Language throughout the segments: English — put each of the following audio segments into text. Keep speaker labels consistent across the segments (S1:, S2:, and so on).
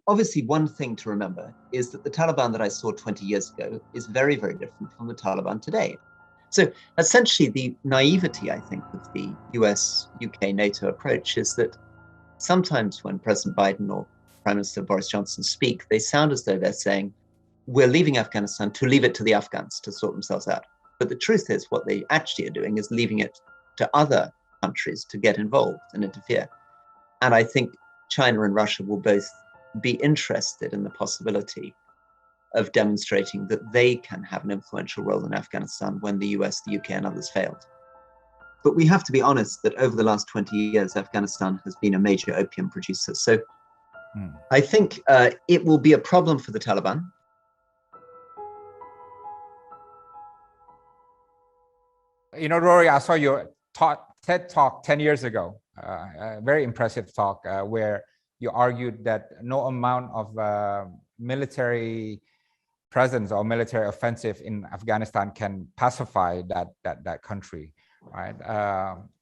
S1: Obviously, one thing to remember is that the Taliban that I saw 20 years ago is very, very different from the Taliban today. So essentially, the naivety, I think, of the US, UK, NATO approach is that sometimes when President Biden or Prime Minister Boris Johnson speak, they sound as though they're saying, we're leaving Afghanistan to leave it to the Afghans to sort themselves out. But the truth is, what they actually are doing is leaving it to other countries to get involved and interfere. And I think China and Russia will both be interested in the possibility of demonstrating that they can have an influential role in Afghanistan when the US, the UK, and others failed. But we have to be honest that over the last 20 years, Afghanistan has been a major opium producer. So I think it will be a problem for the Taliban.
S2: You know, Rory, I saw your TED Talk 10 years ago, a very impressive talk where you argued that no amount of military presence or military offensive in Afghanistan can pacify that country, right?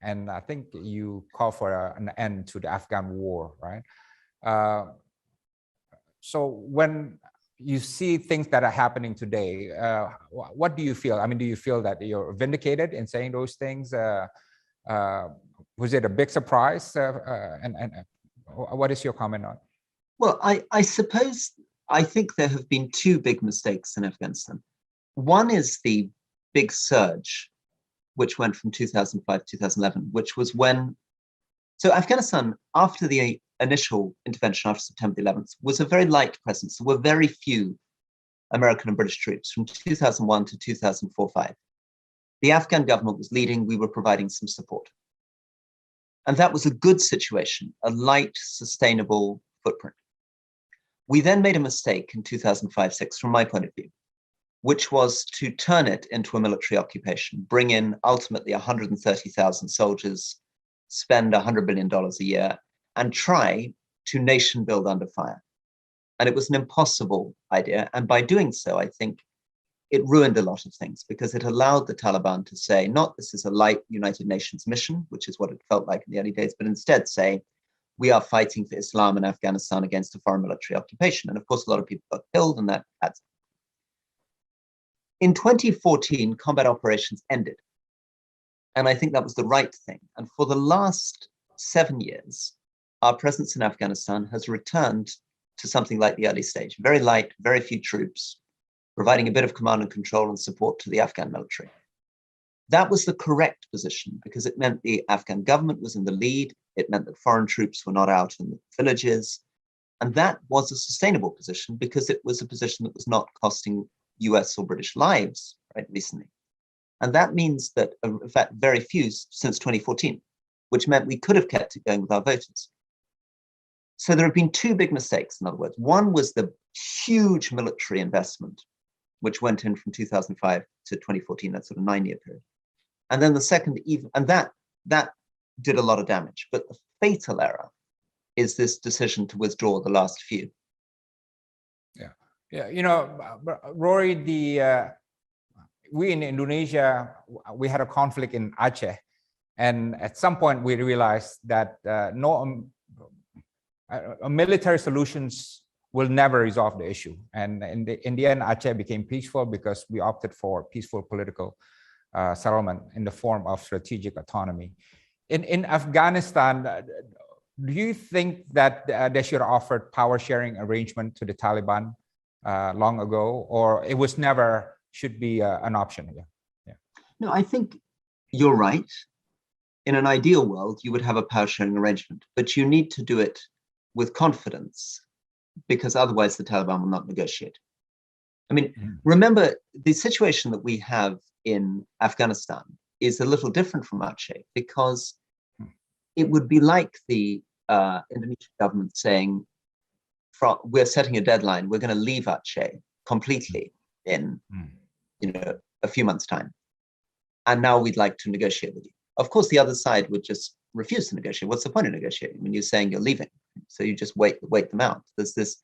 S2: And I think you call for an end to the Afghan war, right? So when you see things that are happening today, what do you feel? I mean, do you feel that you're vindicated in saying those things? Was it a big surprise? And what is your comment on?
S1: Well, I suppose I think there have been two big mistakes in Afghanistan. One is the big surge, which went from 2005 to 2011, which was when, so Afghanistan, after the initial intervention after September the 11th, was a very light presence. There were very few American and British troops from 2001 to 2004-05. The Afghan government was leading, we were providing some support. And that was a good situation, a light, sustainable footprint. We then made a mistake in 2005-06, from my point of view, which was to turn it into a military occupation, bring in ultimately 130,000 soldiers, spend $100 billion a year, and try to nation build under fire. And it was an impossible idea. And by doing so, I think it ruined a lot of things because it allowed the Taliban to say, not this is a light United Nations mission, which is what it felt like in the early days, but instead say, we are fighting for Islam in Afghanistan against a foreign military occupation. And of course, a lot of people got killed, and that adds. In 2014, combat operations ended. And I think that was the right thing. And for the last 7 years, our presence in Afghanistan has returned to something like the early stage, very light, very few troops, providing a bit of command and control and support to the Afghan military. That was the correct position because it meant the Afghan government was in the lead. It meant that foreign troops were not out in the villages. And that was a sustainable position because it was a position that was not costing US or British lives, right, recently. And that means that, in fact, very few since 2014, which meant we could have kept it going with our voters. So there have been two big mistakes, in other words. One was the huge military investment, which went in from 2005 to 2014, that sort of 9-year period. And then the second, and that did a lot of damage. But the fatal error is this decision to withdraw the last few.
S2: Yeah, you know, Rory, we in Indonesia, we had a conflict in Aceh. And at some point we realized that military solutions will never resolve the issue. And in the end, Aceh became peaceful because we opted for peaceful political settlement in the form of strategic autonomy. In Afghanistan, do you think that they should have offered power sharing arrangement to the Taliban long ago, or it was never should be an option? Yeah.
S1: No, I think you're right. In an ideal world, you would have a power sharing arrangement, but you need to do it with confidence because otherwise the Taliban will not negotiate. I mean, remember the situation that we have in Afghanistan is a little different from Aceh because it would be like the Indonesian government saying, we're setting a deadline, we're going to leave Aceh completely in a few months' time. And now we'd like to negotiate with you. Of course, the other side would just refuse to negotiate. What's the point of negotiating when you're saying you're leaving? So you just wait them out. There's this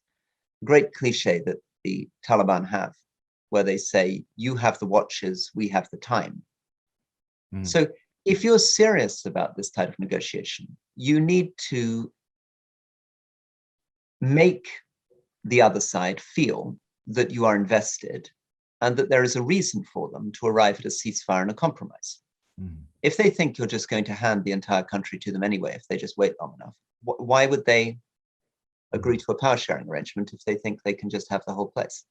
S1: great cliche that the Taliban have where they say, you have the watches, we have the time. So if you're serious about this type of negotiation, you need to make the other side feel that you are invested and that there is a reason for them to arrive at a ceasefire and a compromise. If they think you're just going to hand the entire country to them anyway, if they just wait long enough, why would they agree to a power sharing arrangement if they think they can just have the whole place?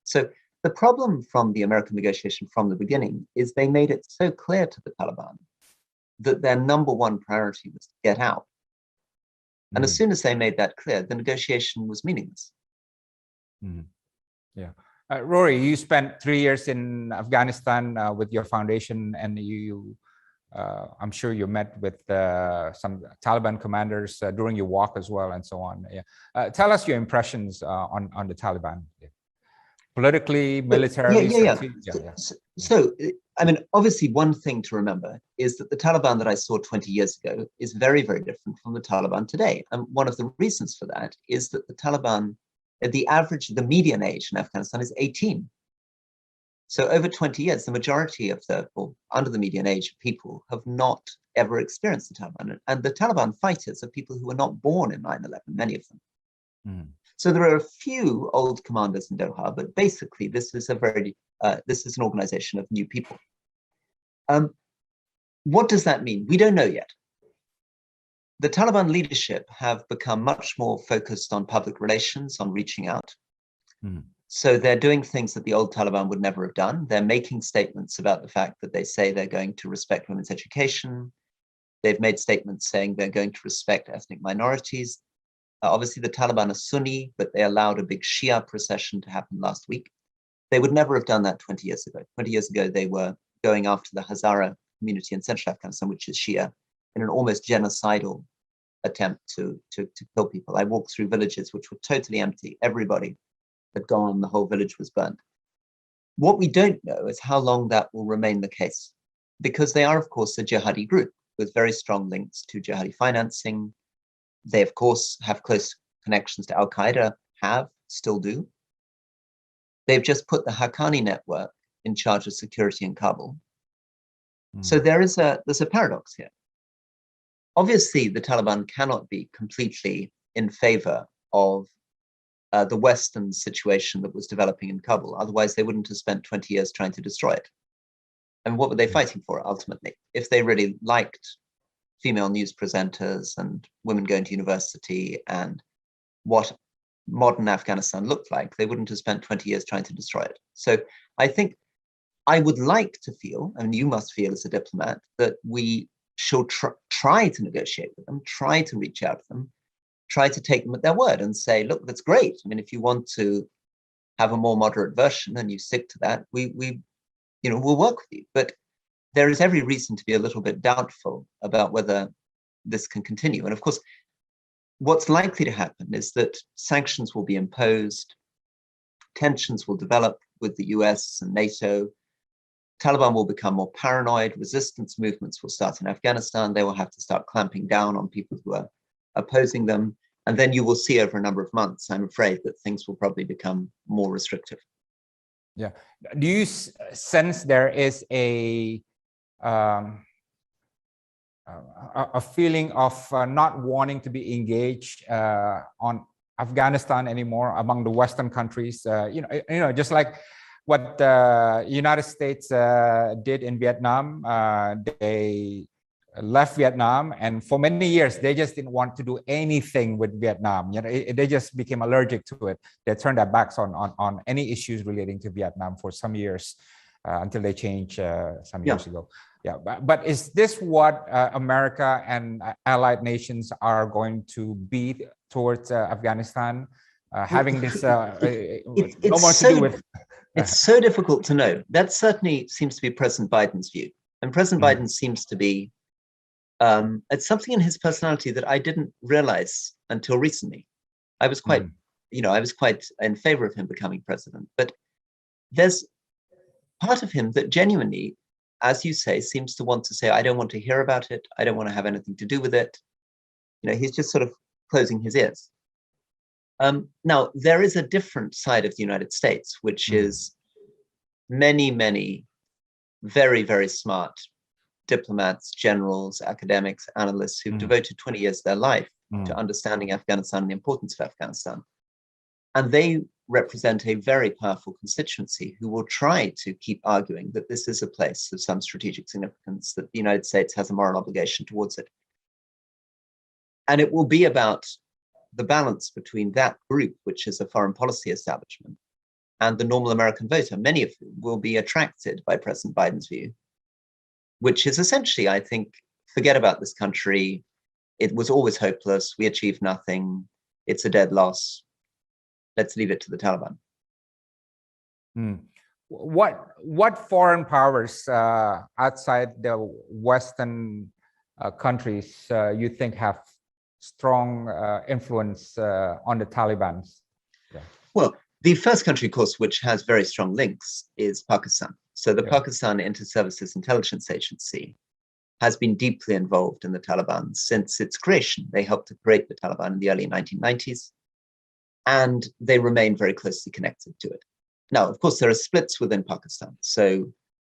S1: So the problem from the American negotiation from the beginning is they made it so clear to the Taliban that their number one priority was to get out. And as soon as they made that clear, the negotiation was meaningless.
S2: Yeah. Rory, you spent 3 years in Afghanistan with your foundation, and I'm sure you met with some Taliban commanders during your walk as well, and so on. Yeah. Tell us your impressions on the Taliban, politically, militarily.
S1: So, I mean, obviously, one thing to remember is that the Taliban that I saw 20 years ago is very, very different from the Taliban today. And one of the reasons for that is that the Taliban, the median age in Afghanistan is 18. So over 20 years, the majority of or under the median age of people have not ever experienced the Taliban. And the Taliban fighters are people who were not born in 9/11, many of them. So there are a few old commanders in Doha, but basically this is an organization of new people. What does that mean? We don't know yet. The Taliban leadership have become much more focused on public relations, on reaching out. So they're doing things that the old Taliban would never have done. They're making statements about the fact that they say they're going to respect women's education. They've made statements saying they're going to respect ethnic minorities. Obviously, the Taliban are Sunni, but they allowed a big Shia procession to happen last week. They would never have done that 20 years ago. 20 years ago, they were going after the Hazara community in central Afghanistan, which is Shia, in an almost genocidal attempt to kill people. I walked through villages which were totally empty. Everybody had gone, the whole village was burnt. What we don't know is how long that will remain the case, because they are, of course, a jihadi group with very strong links to jihadi financing. They, of course, have close connections to Al-Qaeda, still do. They've just put the Haqqani network in charge of security in Kabul. So there's a paradox here. Obviously, the Taliban cannot be completely in favor of the Western situation that was developing in Kabul. Otherwise, they wouldn't have spent 20 years trying to destroy it. And what were they fighting for, ultimately? If they really liked female news presenters and women going to university and what modern Afghanistan looked like, they wouldn't have spent 20 years trying to destroy it. So I think I would like to feel, and you must feel as a diplomat, that we should try to negotiate with them, try to reach out to them, try to take them at their word and say, look, that's great. I mean, if you want to have a more moderate version and you stick to that, we'll work with you. But there is every reason to be a little bit doubtful about whether this can continue. And of course, what's likely to happen is that sanctions will be imposed, tensions will develop with the US and NATO, Taliban will become more paranoid, resistance movements will start in Afghanistan, they will have to start clamping down on people who are opposing them, and then you will see over a number of months, I'm afraid, that things will probably become more restrictive.
S2: Yeah. Do you sense there is a feeling of not wanting to be engaged on Afghanistan anymore among the Western countries? Just like what the United States did in Vietnam. They left Vietnam, and for many years they just didn't want to do anything with Vietnam. They just became allergic to it. They turned their backs on any issues relating to Vietnam for some years until they changed some years ago. Yeah, but is this what America and allied nations are going to be towards Afghanistan? Having this no more to do with.
S1: It's so difficult to know. That certainly seems to be President Biden's view, and President Biden seems to be. It's something in his personality that I didn't realize until recently. I was quite, I was quite in favor of him becoming president. But there's part of him that genuinely, as you say, seems to want to say, I don't want to hear about it. I don't want to have anything to do with it. He's just sort of closing his ears. Now, there is a different side of the United States, which is many, many very, very smart diplomats, generals, academics, analysts who've devoted 20 years of their life to understanding Afghanistan and the importance of Afghanistan. And they represent a very powerful constituency who will try to keep arguing that this is a place of some strategic significance, that the United States has a moral obligation towards it. And it will be about the balance between that group, which is a foreign policy establishment, and the normal American voter, many of whom will be attracted by President Biden's view, which is essentially, I think, forget about this country. It was always hopeless. We achieved nothing. It's a dead loss. Let's leave it to the Taliban.
S2: What foreign powers outside the Western countries you think have strong influence on the Taliban? Yeah.
S1: Well, the first country, of course, which has very strong links is Pakistan. So the Pakistan Inter-Services Intelligence Agency has been deeply involved in the Taliban since its creation. They helped to create the Taliban in the early 1990s, and they remain very closely connected to it. Now, of course, there are splits within Pakistan. So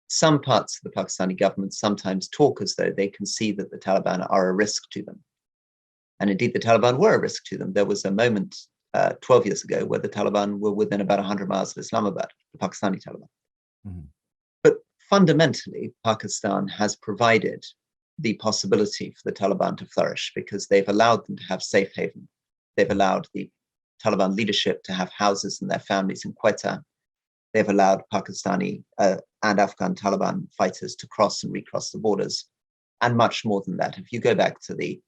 S1: some parts of the Pakistani government sometimes talk as though they can see that the Taliban are a risk to them. And indeed, the Taliban were a risk to them. There was a moment 12 years ago where the Taliban were within about 100 miles of Islamabad, the Pakistani Taliban. Mm-hmm. But fundamentally, Pakistan has provided the possibility for the Taliban to flourish because they've allowed them to have safe haven. They've allowed the Taliban leadership to have houses and their families in Quetta. They've allowed Pakistani and Afghan Taliban fighters to cross and recross the borders, and much more than that. If you go back to the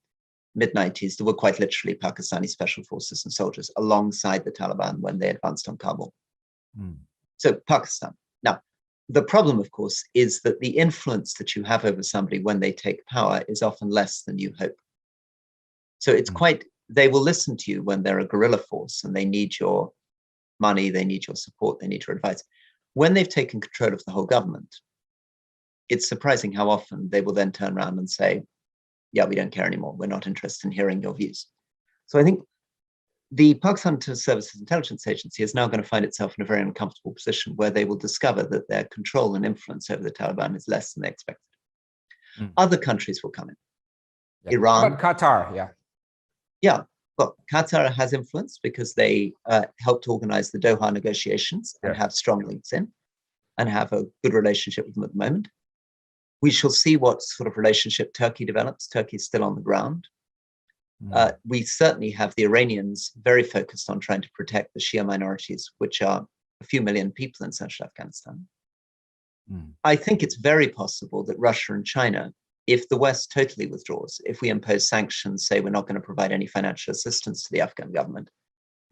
S1: mid-90s, there were quite literally Pakistani special forces and soldiers alongside the Taliban when they advanced on Kabul. So Pakistan. Now, the problem, of course, is that the influence that you have over somebody when they take power is often less than you hope. So it's they will listen to you when they're a guerrilla force and they need your money, they need your support, they need your advice. When they've taken control of the whole government, it's surprising how often they will then turn around and say, yeah, we don't care anymore. We're not interested in hearing your views. So I think the Pakistan Inter-Services Intelligence Agency is now going to find itself in a very uncomfortable position where they will discover that their control and influence over the Taliban is less than they expected. Other countries will come in.
S2: Yeah.
S1: Iran.
S2: But Qatar, yeah.
S1: Yeah. Well, Qatar has influence because they helped organize the Doha negotiations and have strong links in and have a good relationship with them at the moment. We shall see what sort of relationship Turkey develops. Turkey is still on the ground. We certainly have the Iranians very focused on trying to protect the Shia minorities, which are a few million people in central Afghanistan. I think it's very possible that Russia and China, if the West totally withdraws, if we impose sanctions, say we're not going to provide any financial assistance to the Afghan government,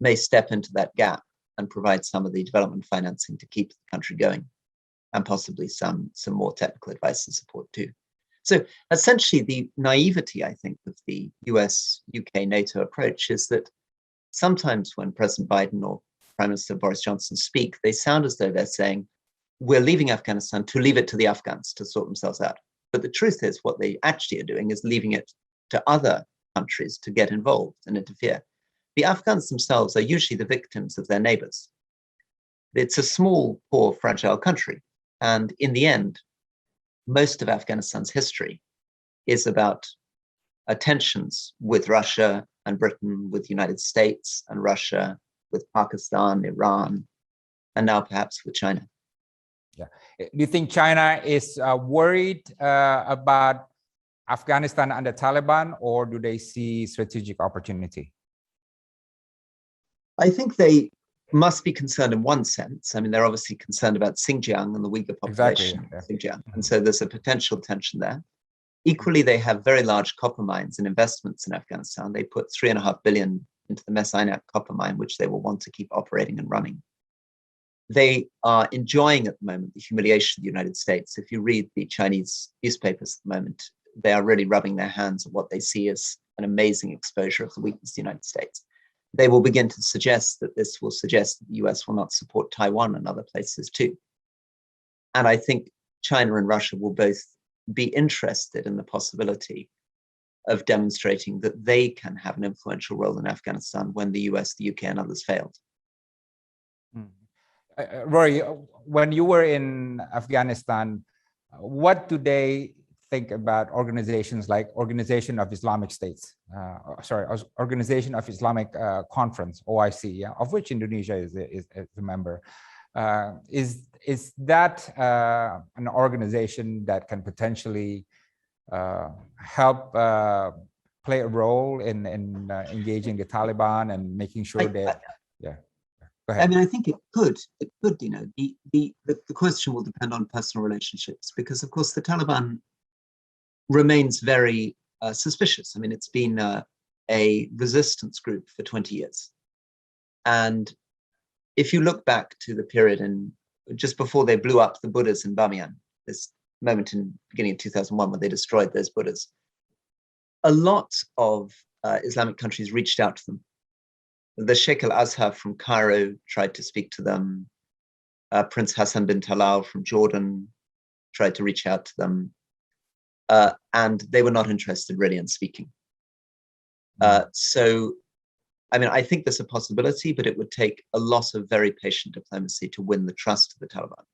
S1: may step into that gap and provide some of the development financing to keep the country going, and possibly some more technical advice and support too. So essentially the naivety, I think, of the US, UK, NATO approach is that sometimes when President Biden or Prime Minister Boris Johnson speak, they sound as though they're saying, we're leaving Afghanistan to leave it to the Afghans to sort themselves out. But the truth is what they actually are doing is leaving it to other countries to get involved and interfere. The Afghans themselves are usually the victims of their neighbors. It's a small, poor, fragile country. And in the end, most of Afghanistan's history is about tensions with Russia and Britain, with the United States and Russia, with Pakistan, Iran, and now perhaps with China.
S2: Yeah. Do you think China is worried about Afghanistan under Taliban, or do they see strategic opportunity?
S1: I think they must be concerned in one sense. I mean, they're obviously concerned about Xinjiang and the Uyghur population of Xinjiang. And so there's a potential tension there. Equally, they have very large copper mines and investments in Afghanistan. They put $3.5 billion into the Messainak copper mine, which they will want to keep operating and running. They are enjoying at the moment the humiliation of the United States. If you read the Chinese newspapers at the moment, they are really rubbing their hands at what they see as an amazing exposure of the weakness of the United States. They will begin to suggest that this will suggest that the US will not support Taiwan and other places too. And I think China and Russia will both be interested in the possibility of demonstrating that they can have an influential role in Afghanistan when the US, the UK, and others failed.
S2: Rory, when you were in Afghanistan, what do they think about organizations like Organization of Islamic States, Organization of Islamic Conference, OIC, yeah, of which Indonesia is a member. Is that an organization that can potentially help play a role in engaging the Taliban and making sure that, yeah. Go ahead.
S1: I mean, I think it could, you know, the question will depend on personal relationships, because of course the Taliban remains very suspicious. I mean, it's been a resistance group for 20 years. And if you look back to the period just before they blew up the Buddhas in Bamiyan, this moment in the beginning of 2001 when they destroyed those Buddhas, a lot of Islamic countries reached out to them. The Sheikh al-Azhar from Cairo tried to speak to them. Prince Hassan bin Talal from Jordan tried to reach out to them. And they were not interested really in speaking. So, I mean, I think there's a possibility, but it would take a lot of very patient diplomacy to win the trust of the Taliban,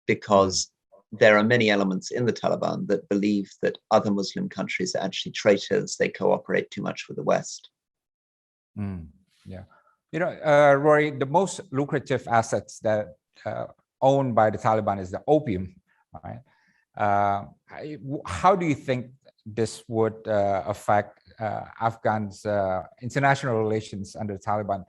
S1: because there are many elements in the Taliban that believe that other Muslim countries are actually traitors. They cooperate too much with the West.
S2: Yeah. You know, Rory, the most lucrative assets that owned by the Taliban is the opium, right? How do you think this would affect Afghans' international relations under the Taliban?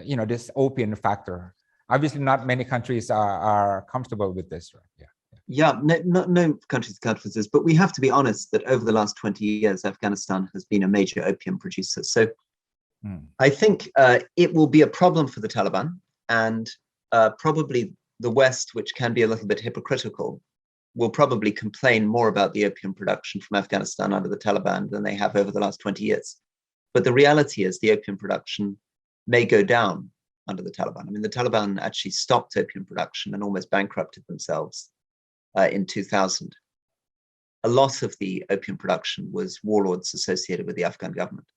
S2: You know, this opium factor. Obviously, not many countries are comfortable with this, right?
S1: Yeah, no countries are comfortable with this, but we have to be honest that over the last 20 years, Afghanistan has been a major opium producer. So I think it will be a problem for the Taliban, and probably the West, which can be a little bit hypocritical, will probably complain more about the opium production from Afghanistan under the Taliban than they have over the last 20 years. But the reality is the opium production may go down under the Taliban. I mean, the Taliban actually stopped opium production and almost bankrupted themselves in 2000. A lot of the opium production was warlords associated with the Afghan government.